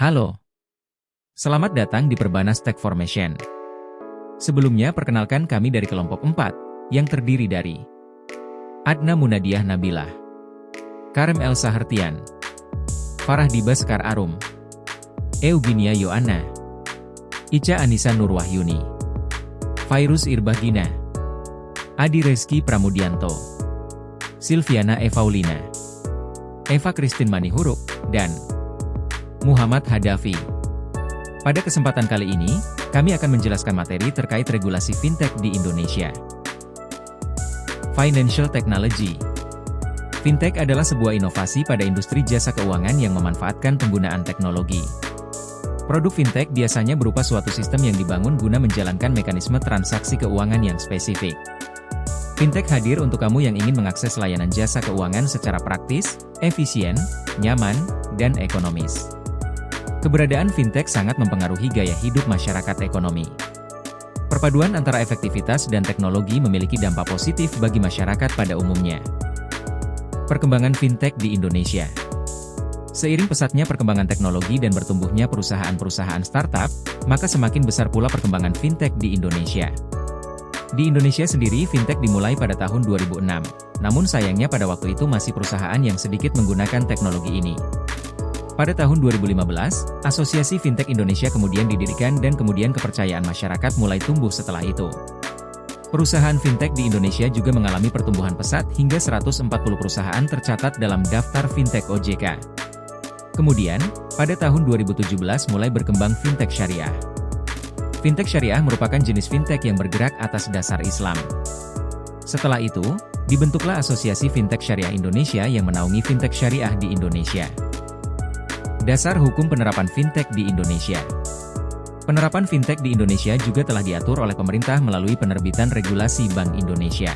Halo, selamat datang di Perbanas Tech Formation. Sebelumnya perkenalkan kami dari kelompok 4, yang terdiri dari Adna Munadiah Nabilah, Karem Elsa Hertian, Farah Diba Sekar Arum, Eugenia Yoana, Ica Anissa Nurwahyuni, Fairuz Irbagina, Adi Reski Pramudianto, Silviana Evaulina, Eva Christine Manihuruk, dan Muhammad Hadafi. Pada kesempatan kali ini, kami akan menjelaskan materi terkait regulasi fintech di Indonesia. Financial Technology. Fintech adalah sebuah inovasi pada industri jasa keuangan yang memanfaatkan penggunaan teknologi. Produk fintech biasanya berupa suatu sistem yang dibangun guna menjalankan mekanisme transaksi keuangan yang spesifik. Fintech hadir untuk kamu yang ingin mengakses layanan jasa keuangan secara praktis, efisien, nyaman, dan ekonomis. Keberadaan fintech sangat mempengaruhi gaya hidup masyarakat ekonomi. Perpaduan antara efektivitas dan teknologi memiliki dampak positif bagi masyarakat pada umumnya. Perkembangan fintech di Indonesia. Seiring pesatnya perkembangan teknologi dan bertumbuhnya perusahaan-perusahaan startup, maka semakin besar pula perkembangan fintech di Indonesia. Di Indonesia sendiri fintech dimulai pada tahun 2006, namun sayangnya pada waktu itu masih perusahaan yang sedikit menggunakan teknologi ini. Pada tahun 2015, Asosiasi Fintech Indonesia kemudian didirikan dan kemudian kepercayaan masyarakat mulai tumbuh setelah itu. Perusahaan fintech di Indonesia juga mengalami pertumbuhan pesat hingga 140 perusahaan tercatat dalam daftar fintech OJK. Kemudian, pada tahun 2017 mulai berkembang fintech syariah. Fintech syariah merupakan jenis fintech yang bergerak atas dasar Islam. Setelah itu, dibentuklah Asosiasi Fintech Syariah Indonesia yang menaungi fintech syariah di Indonesia. Dasar hukum penerapan fintech di Indonesia. Penerapan fintech di Indonesia juga telah diatur oleh pemerintah melalui penerbitan regulasi Bank Indonesia.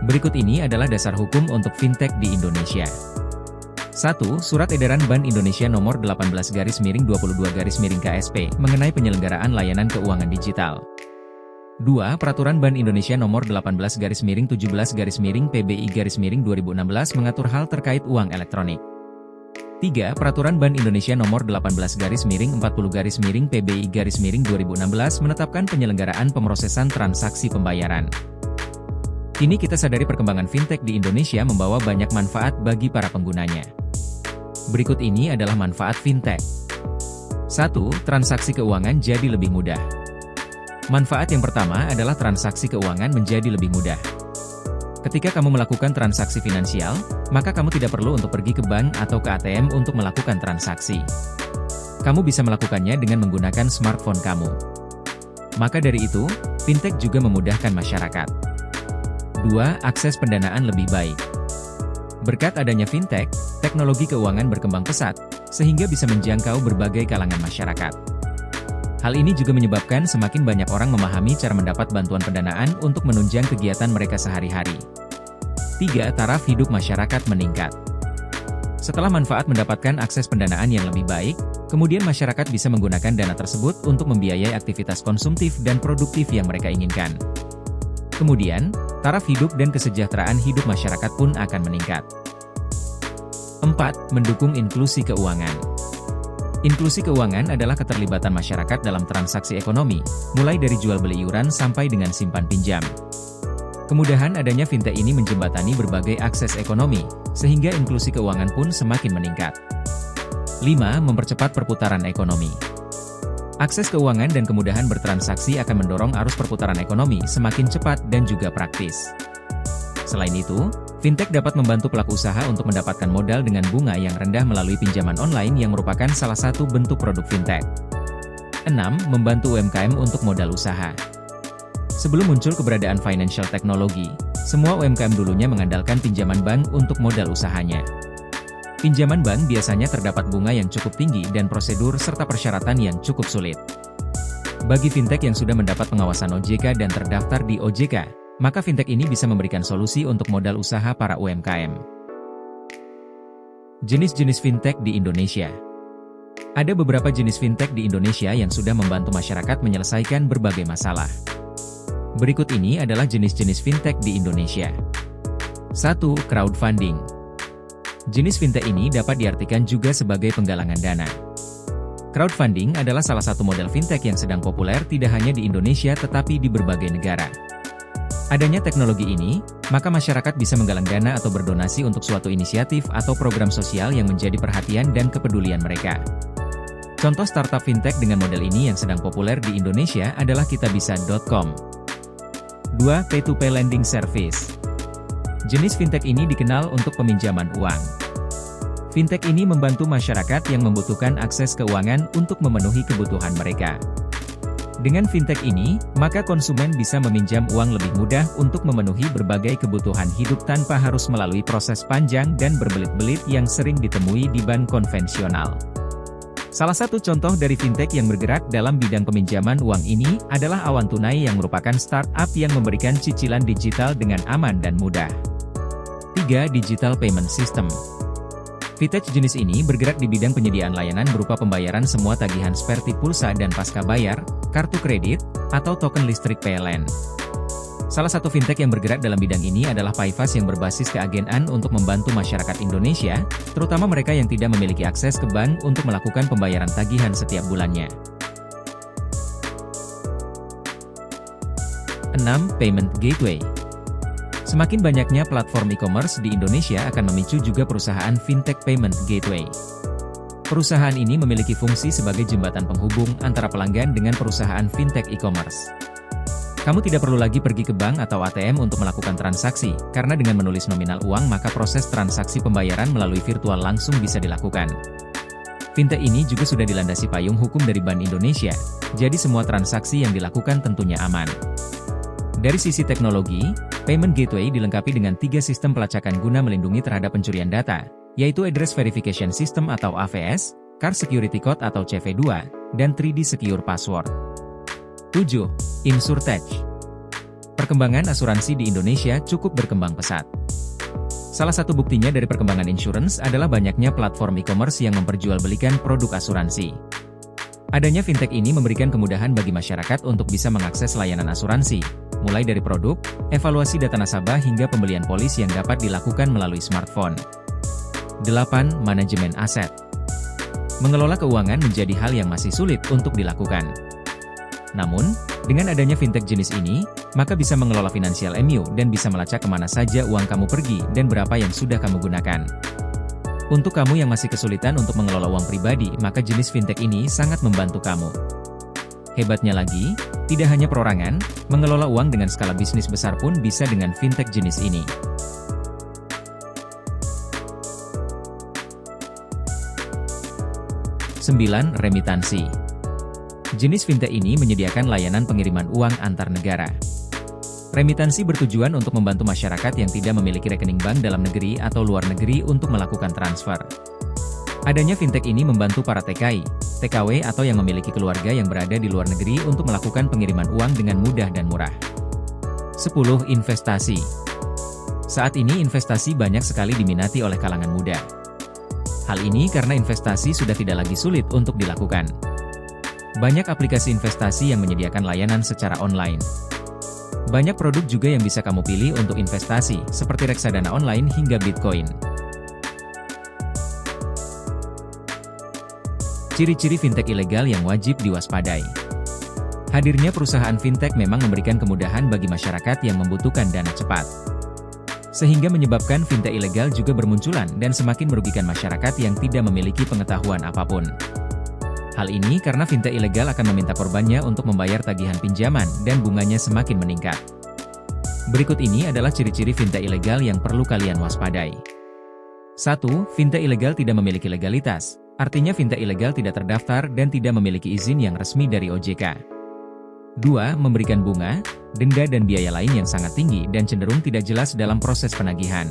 Berikut ini adalah dasar hukum untuk fintech di Indonesia. 1. Surat Edaran Bank Indonesia Nomor 18/22/KSP mengenai penyelenggaraan layanan keuangan digital. 2. Peraturan Bank Indonesia Nomor 18/17/PBI/2016 mengatur hal terkait uang elektronik. 3. Peraturan Bank Indonesia Nomor 18/40/PBI/2016 menetapkan penyelenggaraan pemrosesan transaksi pembayaran. Kini kita sadari perkembangan fintech di Indonesia membawa banyak manfaat bagi para penggunanya. Berikut ini adalah manfaat fintech. 1. Transaksi keuangan jadi lebih mudah. Manfaat yang pertama adalah transaksi keuangan menjadi lebih mudah. Ketika kamu melakukan transaksi finansial, maka kamu tidak perlu untuk pergi ke bank atau ke ATM untuk melakukan transaksi. Kamu bisa melakukannya dengan menggunakan smartphone kamu. Maka dari itu, fintech juga memudahkan masyarakat. 2. Akses pendanaan lebih baik. Berkat adanya fintech, teknologi keuangan berkembang pesat, sehingga bisa menjangkau berbagai kalangan masyarakat. Hal ini juga menyebabkan semakin banyak orang memahami cara mendapat bantuan pendanaan untuk menunjang kegiatan mereka sehari-hari. 3. Taraf hidup masyarakat meningkat. Setelah manfaat mendapatkan akses pendanaan yang lebih baik, kemudian masyarakat bisa menggunakan dana tersebut untuk membiayai aktivitas konsumtif dan produktif yang mereka inginkan. Kemudian, taraf hidup dan kesejahteraan hidup masyarakat pun akan meningkat. 4. Mendukung inklusi keuangan. Inklusi keuangan adalah keterlibatan masyarakat dalam transaksi ekonomi, mulai dari jual beli iuran sampai dengan simpan pinjam. Kemudahan adanya fintech ini menjembatani berbagai akses ekonomi, sehingga inklusi keuangan pun semakin meningkat. 5. Mempercepat perputaran ekonomi. Akses keuangan dan kemudahan bertransaksi akan mendorong arus perputaran ekonomi semakin cepat dan juga praktis. Selain itu, fintech dapat membantu pelaku usaha untuk mendapatkan modal dengan bunga yang rendah melalui pinjaman online yang merupakan salah satu bentuk produk fintech. 6. Membantu UMKM untuk modal usaha. Sebelum muncul keberadaan financial technology, semua UMKM dulunya mengandalkan pinjaman bank untuk modal usahanya. Pinjaman bank biasanya terdapat bunga yang cukup tinggi dan prosedur serta persyaratan yang cukup sulit. Bagi fintech yang sudah mendapat pengawasan OJK dan terdaftar di OJK, maka fintech ini bisa memberikan solusi untuk modal usaha para UMKM. Jenis-jenis fintech di Indonesia. Ada beberapa jenis fintech di Indonesia yang sudah membantu masyarakat menyelesaikan berbagai masalah. Berikut ini adalah jenis-jenis fintech di Indonesia. 1. Crowdfunding. Jenis fintech ini dapat diartikan juga sebagai penggalangan dana. Crowdfunding adalah salah satu model fintech yang sedang populer tidak hanya di Indonesia tetapi di berbagai negara. Adanya teknologi ini, maka masyarakat bisa menggalang dana atau berdonasi untuk suatu inisiatif atau program sosial yang menjadi perhatian dan kepedulian mereka. Contoh startup fintech dengan model ini yang sedang populer di Indonesia adalah kitabisa.com. 2. P2P Lending Service. Jenis fintech ini dikenal untuk peminjaman uang. Fintech ini membantu masyarakat yang membutuhkan akses keuangan untuk memenuhi kebutuhan mereka. Dengan fintech ini, maka konsumen bisa meminjam uang lebih mudah untuk memenuhi berbagai kebutuhan hidup tanpa harus melalui proses panjang dan berbelit-belit yang sering ditemui di bank konvensional. Salah satu contoh dari fintech yang bergerak dalam bidang peminjaman uang ini adalah Awan Tunai yang merupakan startup yang memberikan cicilan digital dengan aman dan mudah. 3. Digital Payment System. Fintech jenis ini bergerak di bidang penyediaan layanan berupa pembayaran semua tagihan seperti pulsa dan pasca bayar, kartu kredit, atau token listrik PLN. Salah satu fintech yang bergerak dalam bidang ini adalah Payfast yang berbasis keagenan untuk membantu masyarakat Indonesia, terutama mereka yang tidak memiliki akses ke bank untuk melakukan pembayaran tagihan setiap bulannya. 6. Payment Gateway. Semakin banyaknya platform e-commerce di Indonesia akan memicu juga perusahaan fintech payment gateway. Perusahaan ini memiliki fungsi sebagai jembatan penghubung antara pelanggan dengan perusahaan fintech e-commerce. Kamu tidak perlu lagi pergi ke bank atau ATM untuk melakukan transaksi, karena dengan menulis nominal uang maka proses transaksi pembayaran melalui virtual langsung bisa dilakukan. Fintech ini juga sudah dilandasi payung hukum dari Bank Indonesia, jadi semua transaksi yang dilakukan tentunya aman. Dari sisi teknologi, Payment Gateway dilengkapi dengan 3 sistem pelacakan guna melindungi terhadap pencurian data, yaitu Address Verification System atau AVS, Card Security Code atau CV2, dan 3D Secure Password. 7. InsurTech. Perkembangan asuransi di Indonesia cukup berkembang pesat. Salah satu buktinya dari perkembangan insurance adalah banyaknya platform e-commerce yang memperjualbelikan produk asuransi. Adanya fintech ini memberikan kemudahan bagi masyarakat untuk bisa mengakses layanan asuransi, mulai dari produk, evaluasi data nasabah hingga pembelian polis yang dapat dilakukan melalui smartphone. 8. Manajemen aset. Mengelola keuangan menjadi hal yang masih sulit untuk dilakukan. Namun, dengan adanya fintech jenis ini, maka bisa mengelola finansial MU dan bisa melacak kemana saja uang kamu pergi dan berapa yang sudah kamu gunakan. Untuk kamu yang masih kesulitan untuk mengelola uang pribadi, maka jenis fintech ini sangat membantu kamu. Hebatnya lagi, tidak hanya perorangan, mengelola uang dengan skala bisnis besar pun bisa dengan fintech jenis ini. Sembilan. Remitansi. Jenis fintech ini menyediakan layanan pengiriman uang antar negara. Remitansi bertujuan untuk membantu masyarakat yang tidak memiliki rekening bank dalam negeri atau luar negeri untuk melakukan transfer. Adanya fintech ini membantu para TKI, TKW atau yang memiliki keluarga yang berada di luar negeri untuk melakukan pengiriman uang dengan mudah dan murah. 10. Investasi. Saat ini investasi banyak sekali diminati oleh kalangan muda. Hal ini karena investasi sudah tidak lagi sulit untuk dilakukan. Banyak aplikasi investasi yang menyediakan layanan secara online. Banyak produk juga yang bisa kamu pilih untuk investasi, seperti reksadana online hingga Bitcoin. Ciri-ciri fintech ilegal yang wajib diwaspadai. Hadirnya perusahaan fintech memang memberikan kemudahan bagi masyarakat yang membutuhkan dana cepat. Sehingga menyebabkan fintech ilegal juga bermunculan dan semakin merugikan masyarakat yang tidak memiliki pengetahuan apapun. Hal ini karena fintech ilegal akan meminta korbannya untuk membayar tagihan pinjaman dan bunganya semakin meningkat. Berikut ini adalah ciri-ciri fintech ilegal yang perlu kalian waspadai. 1. Fintech ilegal tidak memiliki legalitas. Artinya fintech ilegal tidak terdaftar dan tidak memiliki izin yang resmi dari OJK. 2. Memberikan bunga, denda dan biaya lain yang sangat tinggi dan cenderung tidak jelas dalam proses penagihan.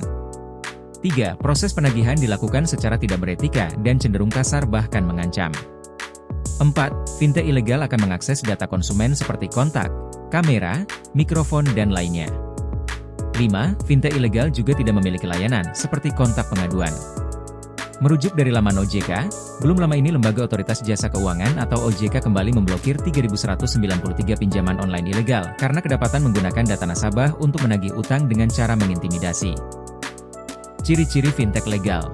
3. Proses penagihan dilakukan secara tidak beretika dan cenderung kasar bahkan mengancam. 4. Fintech ilegal akan mengakses data konsumen seperti kontak, kamera, mikrofon, dan lainnya. 5. Fintech ilegal juga tidak memiliki layanan seperti kontak pengaduan. Merujuk dari laman OJK, belum lama ini Lembaga Otoritas Jasa Keuangan atau OJK kembali memblokir 3.193 pinjaman online ilegal karena kedapatan menggunakan data nasabah untuk menagih utang dengan cara mengintimidasi. Ciri-ciri fintech legal.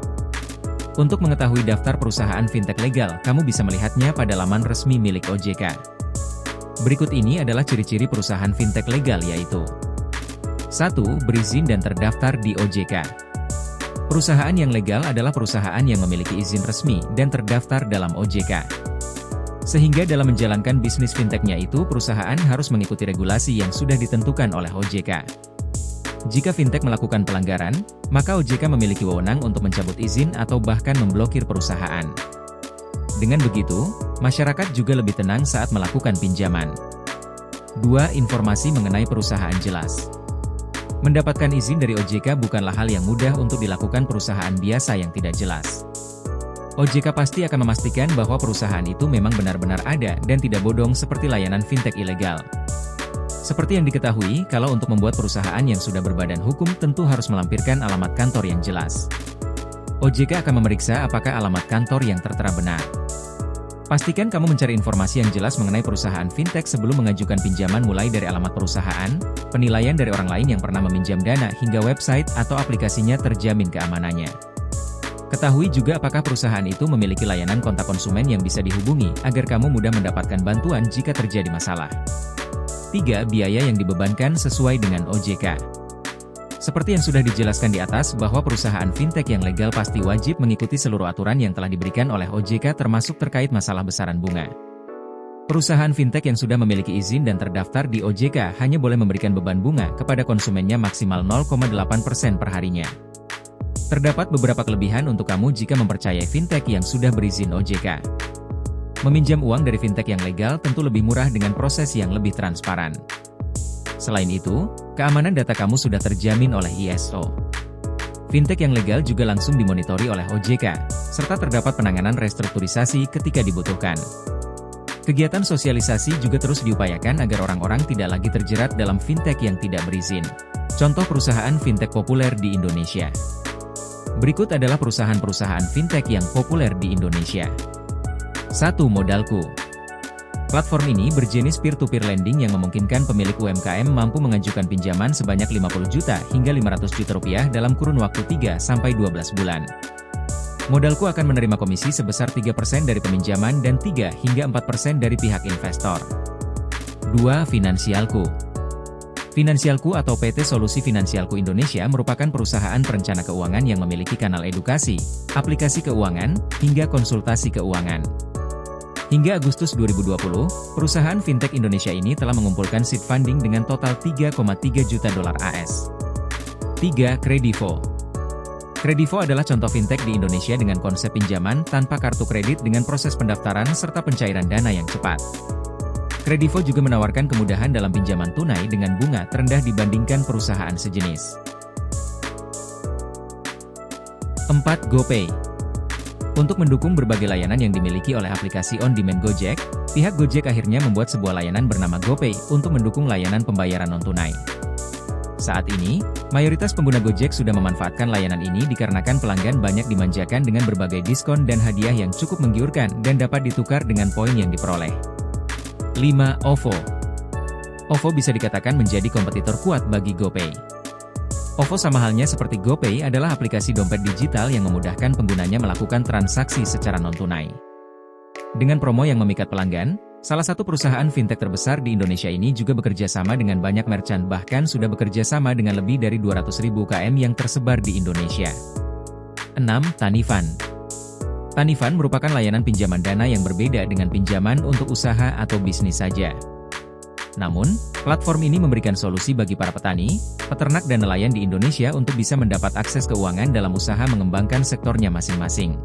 Untuk mengetahui daftar perusahaan fintech legal, kamu bisa melihatnya pada laman resmi milik OJK. Berikut ini adalah ciri-ciri perusahaan fintech legal yaitu 1. Berizin dan terdaftar di OJK. Perusahaan yang legal adalah perusahaan yang memiliki izin resmi dan terdaftar dalam OJK. Sehingga dalam menjalankan bisnis fintechnya itu, perusahaan harus mengikuti regulasi yang sudah ditentukan oleh OJK. Jika fintech melakukan pelanggaran, maka OJK memiliki wewenang untuk mencabut izin atau bahkan memblokir perusahaan. Dengan begitu, masyarakat juga lebih tenang saat melakukan pinjaman. 2. Informasi mengenai perusahaan jelas. Mendapatkan izin dari OJK bukanlah hal yang mudah untuk dilakukan perusahaan biasa yang tidak jelas. OJK pasti akan memastikan bahwa perusahaan itu memang benar-benar ada dan tidak bodong seperti layanan fintech ilegal. Seperti yang diketahui, kalau untuk membuat perusahaan yang sudah berbadan hukum tentu harus melampirkan alamat kantor yang jelas. OJK akan memeriksa apakah alamat kantor yang tertera benar. Pastikan kamu mencari informasi yang jelas mengenai perusahaan fintech sebelum mengajukan pinjaman, mulai dari alamat perusahaan, penilaian dari orang lain yang pernah meminjam dana, hingga website atau aplikasinya terjamin keamanannya. Ketahui juga apakah perusahaan itu memiliki layanan kontak konsumen yang bisa dihubungi, agar kamu mudah mendapatkan bantuan jika terjadi masalah. 3. Biaya yang dibebankan sesuai dengan OJK. Seperti yang sudah dijelaskan di atas bahwa perusahaan fintech yang legal pasti wajib mengikuti seluruh aturan yang telah diberikan oleh OJK termasuk terkait masalah besaran bunga. Perusahaan fintech yang sudah memiliki izin dan terdaftar di OJK hanya boleh memberikan beban bunga kepada konsumennya maksimal 0,8% per harinya. Terdapat beberapa kelebihan untuk kamu jika mempercayai fintech yang sudah berizin OJK. Meminjam uang dari fintech yang legal tentu lebih murah dengan proses yang lebih transparan. Selain itu, keamanan data kamu sudah terjamin oleh ISO. Fintech yang legal juga langsung dimonitori oleh OJK, serta terdapat penanganan restrukturisasi ketika dibutuhkan. Kegiatan sosialisasi juga terus diupayakan agar orang-orang tidak lagi terjerat dalam fintech yang tidak berizin. Contoh perusahaan fintech populer di Indonesia. Berikut adalah perusahaan-perusahaan fintech yang populer di Indonesia. 1. Modalku. Platform ini berjenis peer-to-peer lending yang memungkinkan pemilik UMKM mampu mengajukan pinjaman sebanyak 50 juta hingga 500 juta rupiah dalam kurun waktu 3-12 bulan. Modalku akan menerima komisi sebesar 3% dari peminjaman dan 3 hingga 4% dari pihak investor. 2. Finansialku. Finansialku atau PT Solusi Finansialku Indonesia merupakan perusahaan perencana keuangan yang memiliki kanal edukasi, aplikasi keuangan, hingga konsultasi keuangan. Hingga Agustus 2020, perusahaan fintech Indonesia ini telah mengumpulkan seed funding dengan total 3,3 juta dolar AS. 3. Kredivo. Kredivo adalah contoh fintech di Indonesia dengan konsep pinjaman tanpa kartu kredit dengan proses pendaftaran serta pencairan dana yang cepat. Kredivo juga menawarkan kemudahan dalam pinjaman tunai dengan bunga terendah dibandingkan perusahaan sejenis. 4. GoPay. Untuk mendukung berbagai layanan yang dimiliki oleh aplikasi on-demand Gojek, pihak Gojek akhirnya membuat sebuah layanan bernama GoPay untuk mendukung layanan pembayaran non-tunai. Saat ini, mayoritas pengguna Gojek sudah memanfaatkan layanan ini dikarenakan pelanggan banyak dimanjakan dengan berbagai diskon dan hadiah yang cukup menggiurkan dan dapat ditukar dengan poin yang diperoleh. 5. OVO. OVO bisa dikatakan menjadi kompetitor kuat bagi GoPay. OVO sama halnya seperti GoPay adalah aplikasi dompet digital yang memudahkan penggunanya melakukan transaksi secara non-tunai. Dengan promo yang memikat pelanggan, salah satu perusahaan fintech terbesar di Indonesia ini juga bekerja sama dengan banyak merchant, bahkan sudah bekerja sama dengan lebih dari 200.000 UKM yang tersebar di Indonesia. 6. Tanifan. Tanifan merupakan layanan pinjaman dana yang berbeda dengan pinjaman untuk usaha atau bisnis saja. Namun, platform ini memberikan solusi bagi para petani, peternak dan nelayan di Indonesia untuk bisa mendapat akses keuangan dalam usaha mengembangkan sektornya masing-masing.